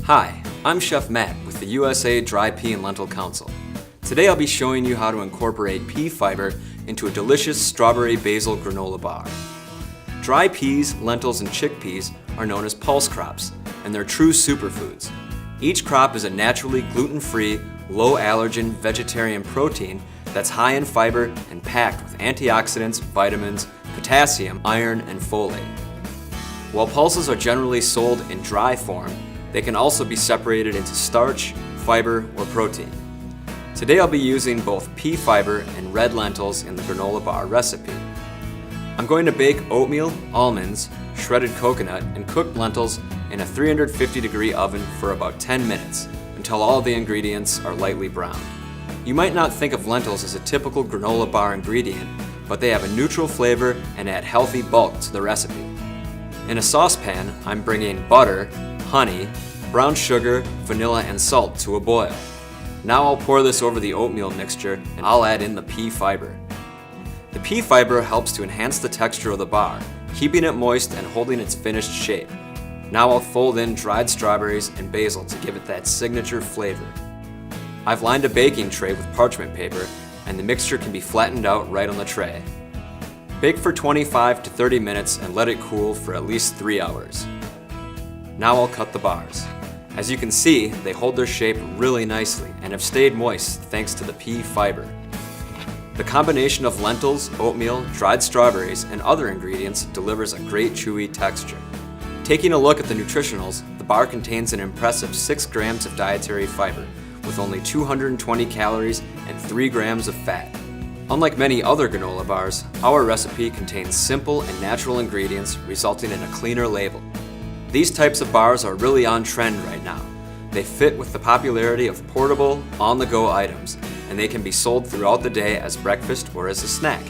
Hi, I'm Chef Matt with the USA Dry Pea and Lentil Council. Today I'll be showing you how to incorporate pea fiber into a delicious strawberry basil granola bar. Dry peas, lentils, and chickpeas are known as pulse crops, and they're true superfoods. Each crop is a naturally gluten-free, low-allergen vegetarian protein that's high in fiber and packed with antioxidants, vitamins, potassium, iron, and folate. While pulses are generally sold in dry form, they can also be separated into starch, fiber, or protein. Today I'll be using both pea fiber and red lentils in the granola bar recipe. I'm going to bake oatmeal, almonds, shredded coconut, and cooked lentils in a 350-degree oven for about 10 minutes until all the ingredients are lightly browned. You might not think of lentils as a typical granola bar ingredient, but they have a neutral flavor and add healthy bulk to the recipe. In a saucepan, I'm bringing butter, honey, brown sugar, vanilla, and salt to a boil. Now I'll pour this over the oatmeal mixture and I'll add in the pea fiber. The pea fiber helps to enhance the texture of the bar, keeping it moist and holding its finished shape. Now I'll fold in dried strawberries and basil to give it that signature flavor. I've lined a baking tray with parchment paper, and the mixture can be flattened out right on the tray. Bake for 25 to 30 minutes and let it cool for at least 3 hours. Now I'll cut the bars. As you can see, they hold their shape really nicely and have stayed moist thanks to the pea fiber. The combination of lentils, oatmeal, dried strawberries, and other ingredients delivers a great chewy texture. Taking a look at the Nutritionals, the bar contains an impressive 6 grams of dietary fiber, with only 220 calories and 3 grams of fat. Unlike many other granola bars, our recipe contains simple and natural ingredients, resulting in a cleaner label. These types of bars are really on trend right now. They fit with the popularity of portable, on-the-go items, and they can be sold throughout the day as breakfast or as a snack.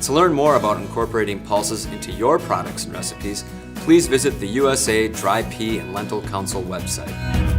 To learn more about incorporating pulses into your products and recipes, please visit the USA Dry Pea and Lentil Council website.